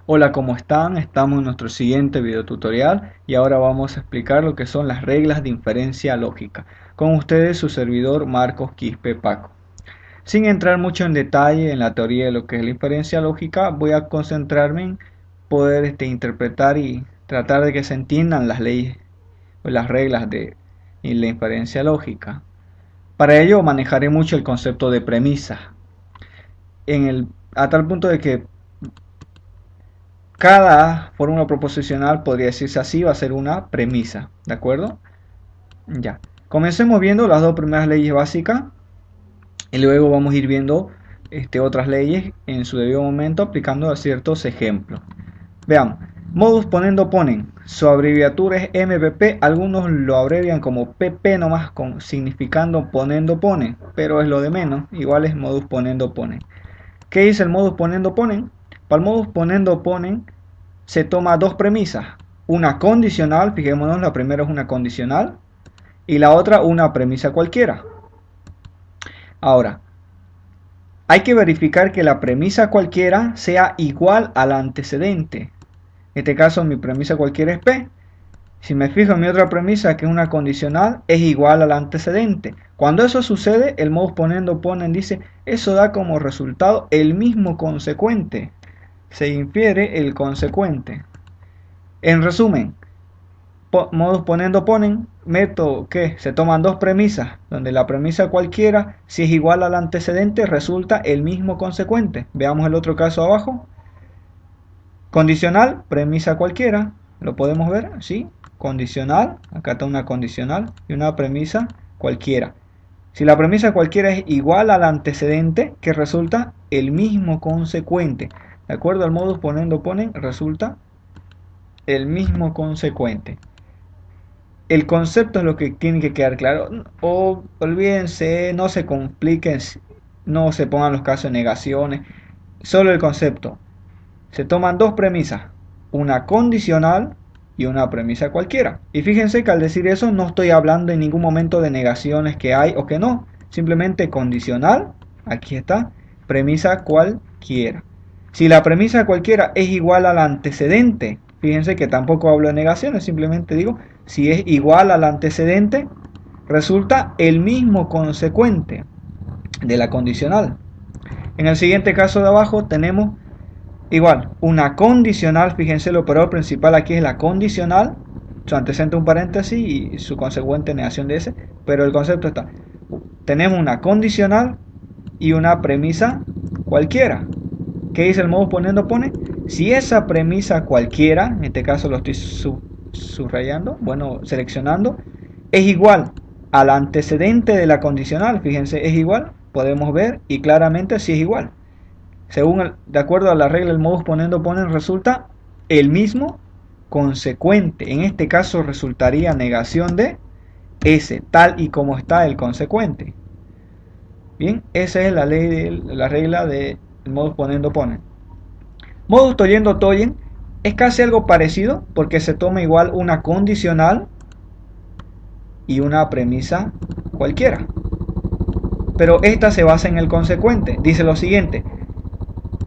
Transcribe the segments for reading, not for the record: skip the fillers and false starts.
Hola, ¿cómo están? Estamos en nuestro siguiente video tutorial y ahora vamos a explicar lo que son las reglas de inferencia lógica. Con ustedes su servidor Marcos Quispe Paco. Sin entrar mucho en detalle en la teoría de lo que es la inferencia lógica, voy a concentrarme en poder interpretar y tratar de que se entiendan las leyes o las reglas de la inferencia lógica. Para ello manejaré mucho el concepto de premisa, a tal punto de que cada fórmula proposicional, podría decirse así, va a ser una premisa, ¿de acuerdo? Ya. Comencemos viendo las dos primeras leyes básicas y luego vamos a ir viendo otras leyes en su debido momento aplicando a ciertos ejemplos. Veamos. Modus ponendo ponen. Su abreviatura es MPP. Algunos lo abrevian como PP nomás, significando ponendo ponen, pero es lo de menos. Igual es modus ponendo ponen. ¿Qué dice el modus ponendo ponen? Para el modus ponendo ponen se toma dos premisas, una condicional, fijémonos, la primera es una condicional y la otra una premisa cualquiera. Ahora, hay que verificar que la premisa cualquiera sea igual al antecedente. En este caso mi premisa cualquiera es P. Si me fijo en mi otra premisa, que es una condicional, es igual al antecedente. Cuando eso sucede, el modus ponendo ponen dice, eso da como resultado el mismo consecuente. Se infiere el consecuente. En resumen, modus ponendo ponen, método que se toman dos premisas, donde la premisa cualquiera, si es igual al antecedente, resulta el mismo consecuente. Veamos el otro caso abajo. Condicional, premisa cualquiera, lo podemos ver, ¿sí? Condicional, acá está una condicional y una premisa cualquiera. Si la premisa cualquiera es igual al antecedente, que resulta el mismo consecuente. De acuerdo al modus ponendo ponen, resulta el mismo consecuente. El concepto es lo que tiene que quedar claro. O olvídense, no se compliquen, no se pongan los casos de negaciones. Solo el concepto. Se toman dos premisas, una condicional y una premisa cualquiera. Y fíjense que al decir eso no estoy hablando en ningún momento de negaciones que hay o que no. Simplemente condicional, aquí está, premisa cualquiera. Si la premisa cualquiera es igual al antecedente, fíjense que tampoco hablo de negaciones, simplemente digo, si es igual al antecedente, resulta el mismo consecuente de la condicional. En el siguiente caso de abajo tenemos igual una condicional, fíjense el operador principal aquí es la condicional, su antecedente un paréntesis y su consecuente negación de ese, pero el concepto está, tenemos una condicional y una premisa cualquiera. ¿Qué dice el modus ponendo pone? Si esa premisa cualquiera, en este caso lo estoy subrayando, bueno, seleccionando, es igual al antecedente de la condicional, fíjense, es igual, podemos ver y claramente si es igual. De acuerdo a la regla del modus ponendo ponen, resulta el mismo consecuente. En este caso resultaría negación de S, tal y como está el consecuente. Bien, esa es la ley de la regla del modus ponendo ponen. Modus toyendo toyen es casi algo parecido porque se toma igual una condicional y una premisa cualquiera. Pero esta se basa en el consecuente. Dice lo siguiente: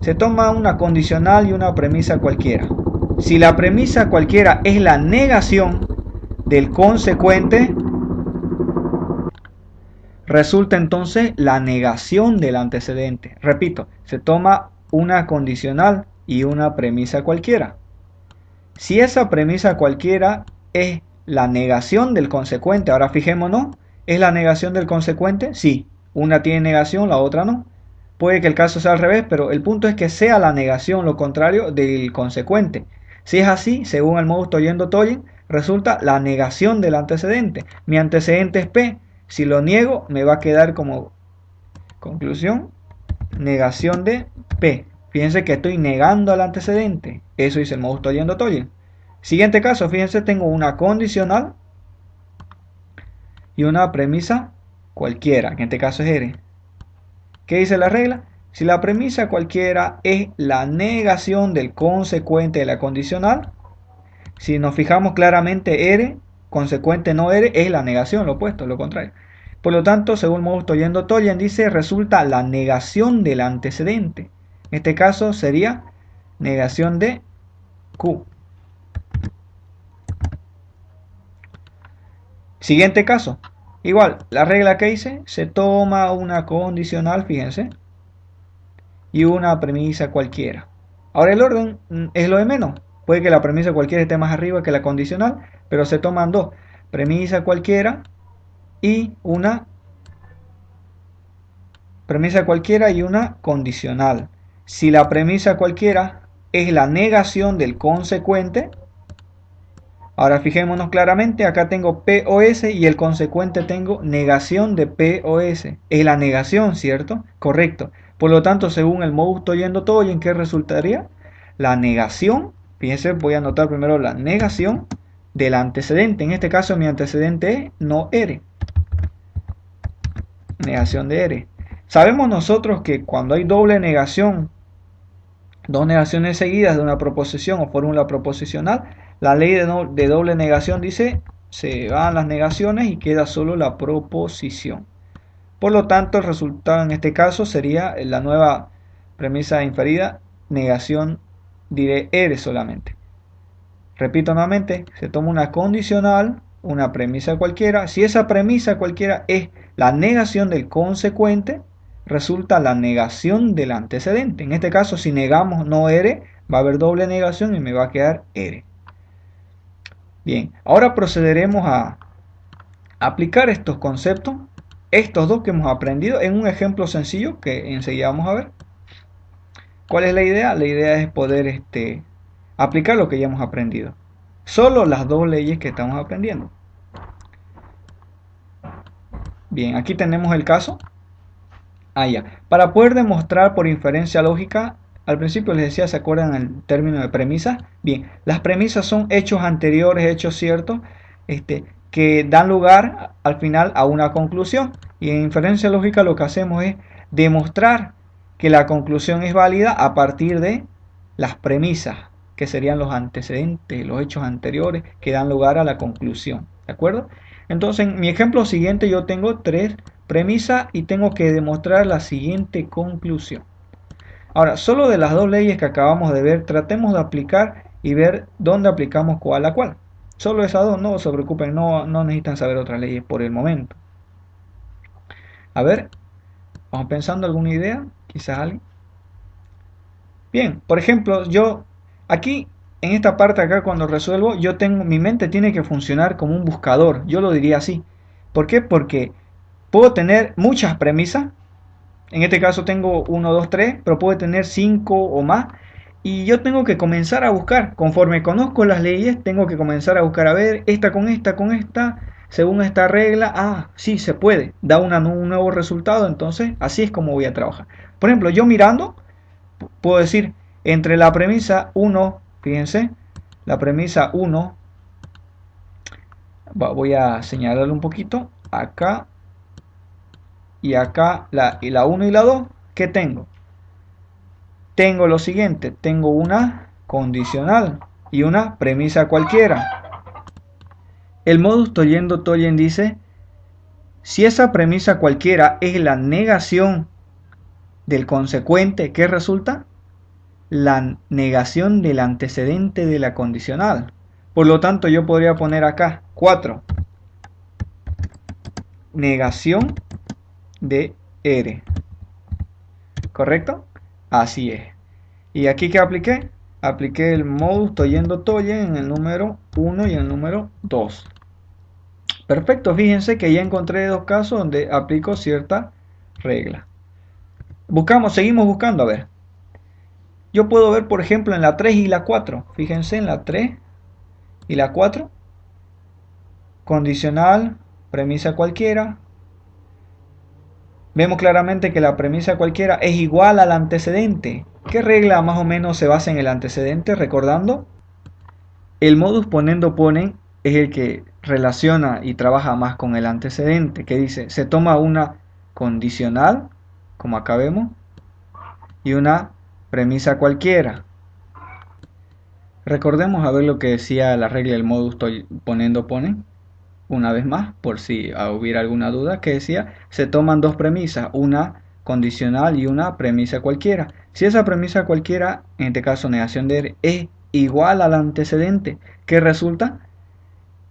se toma una condicional y una premisa cualquiera. Si la premisa cualquiera es la negación del consecuente, resulta entonces la negación del antecedente. Repito, se toma una condicional y una premisa cualquiera. Si esa premisa cualquiera es la negación del consecuente, ahora fijémonos, ¿es la negación del consecuente? Sí, una tiene negación, la otra no. Puede que el caso sea al revés, pero el punto es que sea la negación, lo contrario del consecuente. Si es así, según el modus toyendo toyen, resulta la negación del antecedente. Mi antecedente es P. Si lo niego, me va a quedar como conclusión negación de P. Fíjense que estoy negando al antecedente. Eso dice el modus toyendo toyen. Siguiente caso, fíjense, tengo una condicional y una premisa cualquiera, que en este caso es R. ¿Qué dice la regla? Si la premisa cualquiera es la negación del consecuente de la condicional, si nos fijamos claramente R, consecuente no R, es la negación, lo opuesto, lo contrario. Por lo tanto, según modus toyendo toyen, dice, resulta la negación del antecedente. En este caso sería negación de Q. Siguiente caso. Igual, la regla que hice, se toma una condicional, fíjense, y una premisa cualquiera. Ahora el orden es lo de menos. Puede que la premisa cualquiera esté más arriba que la condicional, pero se toman dos. Premisa cualquiera y una condicional. Si la premisa cualquiera es la negación del consecuente, ahora fijémonos claramente, acá tengo P o S y el consecuente tengo negación de P o S. Es la negación, ¿cierto? Correcto. Por lo tanto, según el modus tollendo-tollen, ¿qué resultaría? La negación, fíjense, voy a anotar primero la negación del antecedente. En este caso mi antecedente es no R. Negación de R. Sabemos nosotros que cuando hay doble negación, dos negaciones seguidas de una proposición o fórmula proposicional, la ley de doble negación dice se van las negaciones y queda solo la proposición. Por lo tanto, el resultado en este caso sería la nueva premisa inferida, negación de R solamente. Repito nuevamente, se toma una condicional, una premisa cualquiera. Si esa premisa cualquiera es la negación del consecuente, resulta la negación del antecedente. En este caso, si negamos no R, va a haber doble negación y me va a quedar R. Bien, ahora procederemos a aplicar estos conceptos, estos dos que hemos aprendido, en un ejemplo sencillo que enseguida vamos a ver. ¿Cuál es la idea? La idea es poder aplicar lo que ya hemos aprendido. Solo las dos leyes que estamos aprendiendo. Bien, aquí tenemos el caso. Ya. Para poder demostrar por inferencia lógica, al principio les decía, ¿se acuerdan el término de premisas? Bien, las premisas son hechos anteriores, hechos ciertos, que dan lugar al final a una conclusión. Y en inferencia lógica lo que hacemos es demostrar que la conclusión es válida a partir de las premisas, que serían los antecedentes, los hechos anteriores que dan lugar a la conclusión. ¿De acuerdo? Entonces, en mi ejemplo siguiente yo tengo tres premisas y tengo que demostrar la siguiente conclusión. Ahora, solo de las dos leyes que acabamos de ver, tratemos de aplicar y ver dónde aplicamos cuál a cuál. Solo esas dos, no se preocupen, no necesitan saber otras leyes por el momento. A ver, vamos pensando alguna idea, quizás alguien. Bien, por ejemplo, yo aquí en esta parte acá cuando resuelvo, mi mente tiene que funcionar como un buscador, yo lo diría así. ¿Por qué? Porque puedo tener muchas premisas, en este caso tengo 1, 2, 3, pero puedo tener 5 o más, y yo tengo que comenzar a buscar, conforme conozco las leyes, tengo que comenzar a buscar, a ver, esta, según esta regla, sí se puede, da un nuevo resultado, entonces así es como voy a trabajar. Por ejemplo, yo mirando, puedo decir, entre la premisa 1, fíjense, la premisa 1, voy a señalarlo un poquito, acá y acá, la 1 y la 2, ¿qué tengo? Tengo lo siguiente, tengo una condicional y una premisa cualquiera. El modus tollendo-tollen dice, si esa premisa cualquiera es la negación del consecuente, ¿qué resulta? La negación del antecedente de la condicional. Por lo tanto, yo podría poner acá 4. Negación de R. ¿Correcto? Así es. ¿Y aquí qué apliqué? Apliqué el modus tollendo-tollen en el número 1 y el número 2. Perfecto, fíjense que ya encontré dos casos donde aplico cierta regla. Seguimos buscando, a ver. Yo puedo ver, por ejemplo, en la 3 y la 4. Fíjense en la 3 y la 4. Condicional, premisa cualquiera. Vemos claramente que la premisa cualquiera es igual al antecedente. ¿Qué regla más o menos se basa en el antecedente? Recordando, el modus ponendo-ponen es el que relaciona y trabaja más con el antecedente, que dice, se toma una condicional, como acá vemos, y una premisa cualquiera. Recordemos a ver lo que decía la regla del modus ponendo-ponen, una vez más, por si hubiera alguna duda, que decía, se toman dos premisas, una condicional y una premisa cualquiera. Si esa premisa cualquiera, en este caso negación de R, es igual al antecedente, que resulta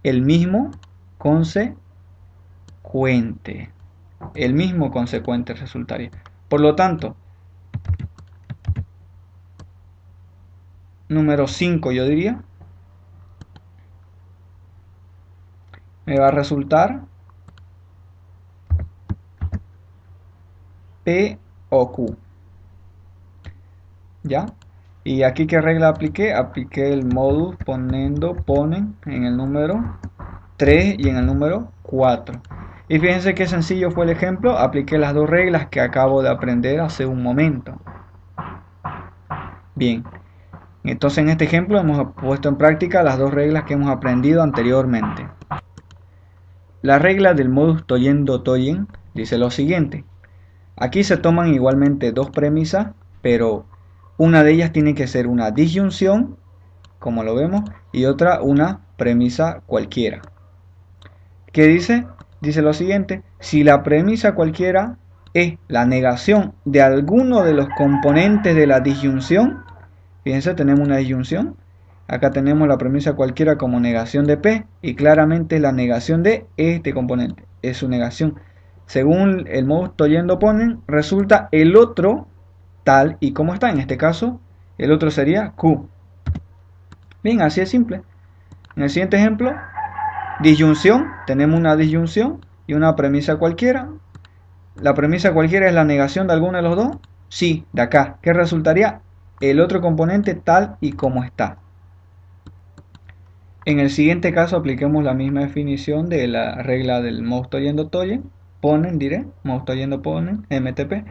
el mismo consecuente. El mismo consecuente resultaría. Por lo tanto, número 5 yo diría, me va a resultar P o Q. ¿Ya? Y aquí qué regla apliqué, apliqué el modus ponen en el número 3 y en el número 4. Y fíjense qué sencillo fue el ejemplo, apliqué las dos reglas que acabo de aprender hace un momento. Bien, entonces en este ejemplo hemos puesto en práctica las dos reglas que hemos aprendido anteriormente. La regla del modus tollendo-tollen dice lo siguiente. Aquí se toman igualmente dos premisas, pero una de ellas tiene que ser una disyunción, como lo vemos, y otra una premisa cualquiera. ¿Qué dice? Dice lo siguiente, si la premisa cualquiera es la negación de alguno de los componentes de la disyunción, fíjense, tenemos una disyunción, acá tenemos la premisa cualquiera como negación de P, y claramente la negación de este componente, es su negación. Según el modus tollendo-ponen, resulta el otro tal y como está, en este caso, el otro sería Q. Bien, así es simple. En el siguiente ejemplo, disyunción, tenemos una disyunción y una premisa cualquiera. ¿La premisa cualquiera es la negación de alguno de los dos? Sí, de acá. ¿Qué resultaría? El otro componente tal y como está. En el siguiente caso apliquemos la misma definición de la regla del modus tollendo-tollen. Ponen, diré, modus tollendo-ponen, MTP.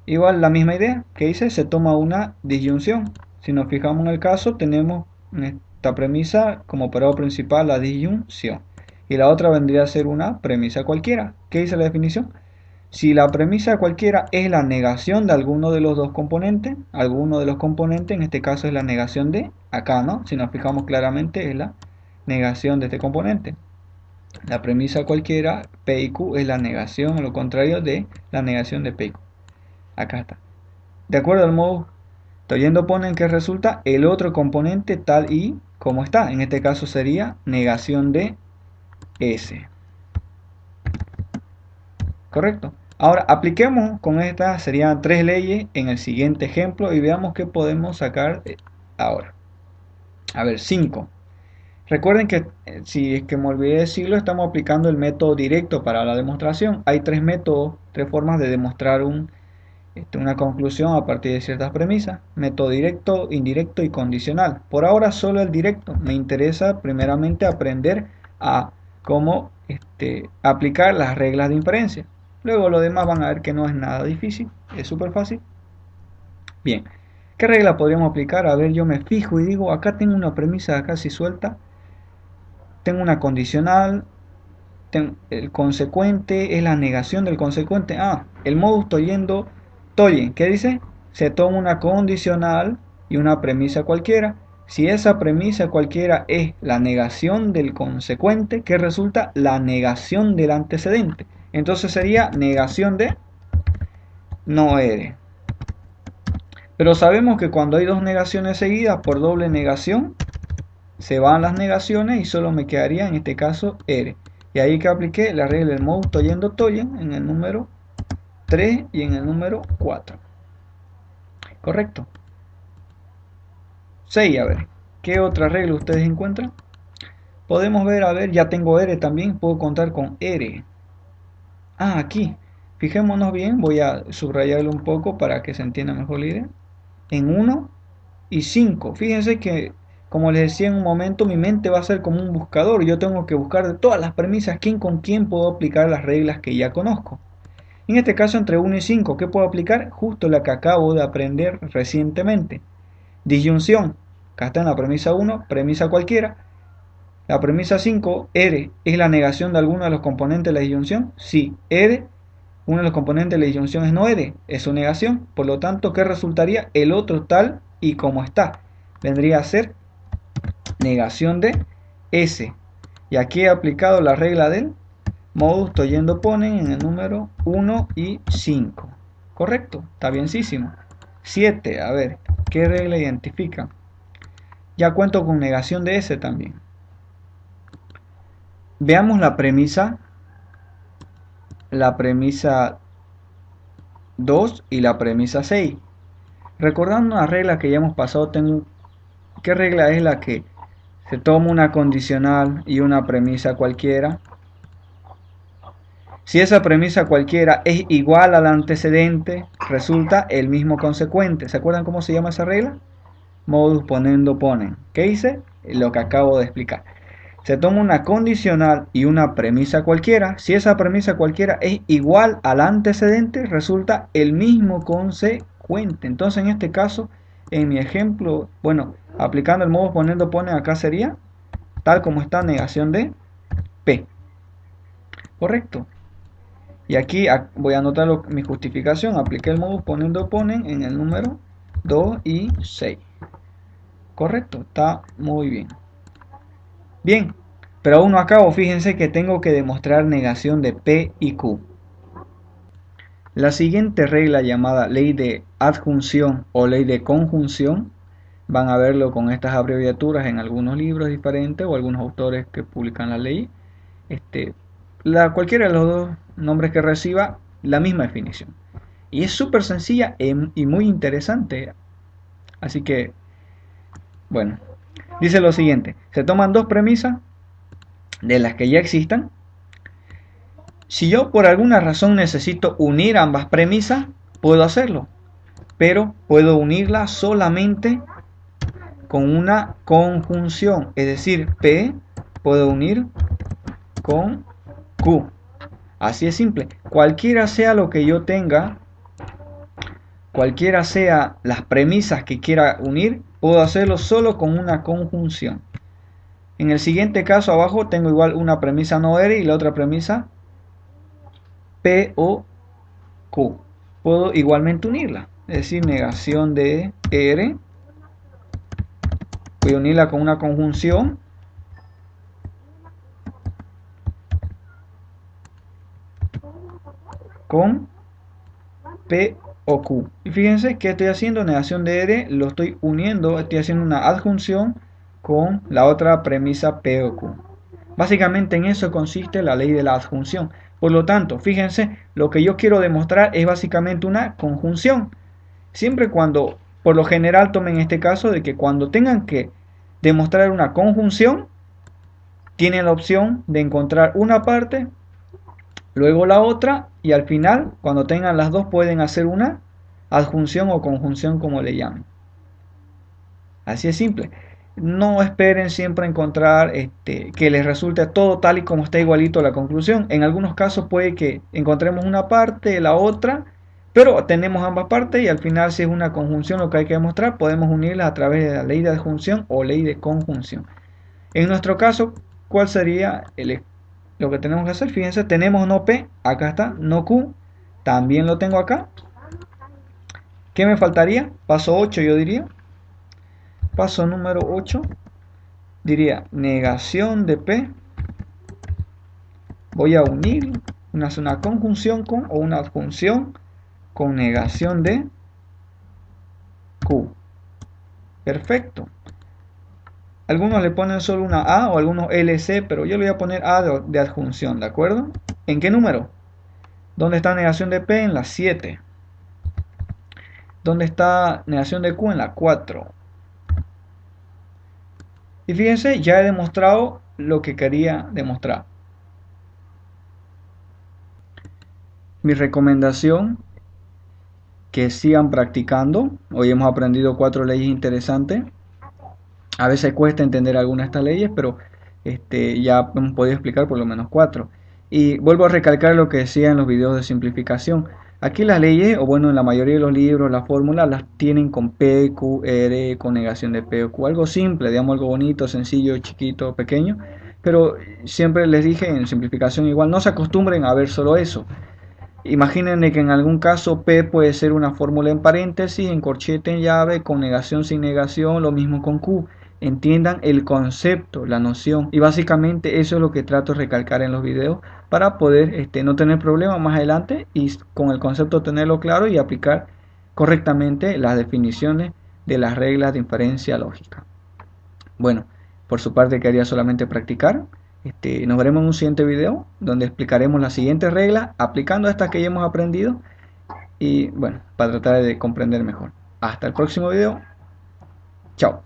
Igual la misma idea, que dice, se toma una disyunción. Si nos fijamos en el caso, tenemos en esta premisa como operador principal la disyunción. Y la otra vendría a ser una premisa cualquiera. ¿Qué dice la definición? Si la premisa cualquiera es la negación de alguno de los dos componentes, alguno de los componentes, en este caso es la negación de acá, ¿no? Si nos fijamos claramente es la negación de este componente. La premisa cualquiera, P y Q, es la negación, o lo contrario de la negación de P y Q. Acá está. De acuerdo al modus tollendo-ponen que resulta el otro componente tal y como está. En este caso sería negación de S. ¿Correcto? Ahora apliquemos con estas, serían tres leyes en el siguiente ejemplo y veamos qué podemos sacar ahora. A ver, 5. Recuerden que, si es que me olvidé decirlo, estamos aplicando el método directo para la demostración. Hay tres métodos, tres formas de demostrar una conclusión a partir de ciertas premisas. Método directo, indirecto y condicional. Por ahora solo el directo. Me interesa primeramente aprender a cómo aplicar las reglas de inferencia. Luego lo demás van a ver que no es nada difícil, es súper fácil. Bien, ¿qué regla podríamos aplicar? A ver, yo me fijo y digo, acá tengo una premisa casi suelta, tengo una condicional, el consecuente es la negación del consecuente. El modus tollendo-tollen, ¿qué dice? Se toma una condicional y una premisa cualquiera. Si esa premisa cualquiera es la negación del consecuente, ¿qué resulta? La negación del antecedente. Entonces sería negación de no eres. Pero sabemos que cuando hay dos negaciones seguidas por doble negación, se van las negaciones y solo me quedaría en este caso eres. Y ahí que apliqué la regla del modus tollendo-tollen en el número 3 y en el número 4. ¿Correcto? 6, a ver, ¿qué otra regla ustedes encuentran? Podemos ver, a ver, ya tengo R también, puedo contar con R. Aquí, fijémonos bien, voy a subrayarlo un poco para que se entienda mejor la idea. En 1 y 5, fíjense que, como les decía en un momento, mi mente va a ser como un buscador. Yo tengo que buscar de todas las premisas quién con quién puedo aplicar las reglas que ya conozco. En este caso, entre 1 y 5, ¿qué puedo aplicar? Justo la que acabo de aprender recientemente. Disyunción. Acá está en la premisa 1, premisa cualquiera. La premisa 5, R, ¿es la negación de alguno de los componentes de la disyunción? Sí, R, uno de los componentes de la disyunción es no R, es su negación. Por lo tanto, ¿qué resultaría? El otro tal y como está. Vendría a ser negación de S. Y aquí he aplicado la regla del modus tollendo-ponen en el número 1 y 5. ¿Correcto? Está bienísimo. 7, a ver, ¿qué regla identifica? ya cuento con negación de S también. Veamos la premisa 2 y la premisa 6. Recordando una regla que ya hemos pasado, ¿qué regla es la que se toma una condicional y una premisa cualquiera? Si esa premisa cualquiera es igual al antecedente, resulta el mismo consecuente. ¿Se acuerdan cómo se llama esa regla? Modus ponendo ponen. ¿Qué hice? Lo que acabo de explicar. Se toma una condicional y una premisa cualquiera. Si esa premisa cualquiera es igual al antecedente, resulta el mismo consecuente. Entonces, en este caso, en mi ejemplo, bueno, aplicando el modus ponendo ponen, acá sería tal como está negación de P. ¿Correcto? Y aquí voy a anotar mi justificación. Apliqué el modus ponendo ponen en el número 2 y 6. Correcto, está muy bien. Bien, pero aún no acabo. Fíjense que tengo que demostrar negación de P y Q. La siguiente regla, llamada ley de adjunción o ley de conjunción, van a verlo con estas abreviaturas en algunos libros diferentes o algunos autores que publican la ley. Cualquiera de los dos nombres que reciba, la misma definición. Y es súper sencilla y muy interesante. Así que, bueno, dice lo siguiente. Se toman dos premisas de las que ya existan. Si yo por alguna razón necesito unir ambas premisas, puedo hacerlo. Pero puedo unirlas solamente con una conjunción. Es decir, P puedo unir con Q. Así es simple. Cualquiera sea lo que yo tenga, cualquiera sea las premisas que quiera unir, puedo hacerlo solo con una conjunción. En el siguiente caso abajo tengo igual una premisa no R y la otra premisa P o Q. Puedo igualmente unirla. Es decir, negación de R. Voy a unirla con una conjunción. Con P o Q. Y fíjense que estoy haciendo negación de R, lo estoy uniendo, estoy haciendo una adjunción con la otra premisa P o Q. Básicamente en eso consiste la ley de la adjunción. Por lo tanto, fíjense, lo que yo quiero demostrar es básicamente una conjunción. Siempre cuando, por lo general, tomen este caso de que cuando tengan que demostrar una conjunción, tienen la opción de encontrar una parte, luego la otra, y al final, cuando tengan las dos, pueden hacer una adjunción o conjunción, como le llaman. Así es simple. No esperen siempre encontrar que les resulte todo tal y como está igualito a la conclusión. En algunos casos puede que encontremos una parte, la otra, pero tenemos ambas partes y al final, si es una conjunción lo que hay que demostrar, podemos unirlas a través de la ley de adjunción o ley de conjunción. En nuestro caso, ¿cuál sería lo que tenemos que hacer? Fíjense, tenemos no P, acá está, no Q, también lo tengo acá. ¿Qué me faltaría? Paso 8 yo diría. Paso número 8, diría negación de P. Voy a unir una conjunción con o una adjunción con negación de Q. Perfecto. Algunos le ponen solo una A o algunos LC, pero yo le voy a poner A de adjunción, ¿de acuerdo? ¿En qué número? ¿Dónde está negación de P? En la 7. ¿Dónde está negación de Q? En la 4. Y fíjense, ya he demostrado lo que quería demostrar. Mi recomendación, que sigan practicando. Hoy hemos aprendido 4 leyes interesantes. A veces cuesta entender algunas de estas leyes, pero ya hemos podido explicar por lo menos 4. Y vuelvo a recalcar lo que decía en los videos de simplificación. Aquí las leyes, o bueno, en la mayoría de los libros, las fórmulas las tienen con P, Q, R, con negación de P o Q. Algo simple, digamos, algo bonito, sencillo, chiquito, pequeño. Pero siempre les dije en simplificación igual, no se acostumbren a ver solo eso. Imaginen que en algún caso P puede ser una fórmula en paréntesis, en corchete, en llave, con negación, sin negación, lo mismo con Q. Entiendan el concepto, la noción. Y básicamente eso es lo que trato de recalcar en los videos para poder no tener problemas más adelante y con el concepto tenerlo claro y aplicar correctamente las definiciones de las reglas de inferencia lógica. Bueno, por su parte quedaría solamente practicar. Nos veremos en un siguiente video donde explicaremos las siguientes reglas aplicando estas que ya hemos aprendido y bueno, para tratar de comprender mejor. Hasta el próximo video. Chao.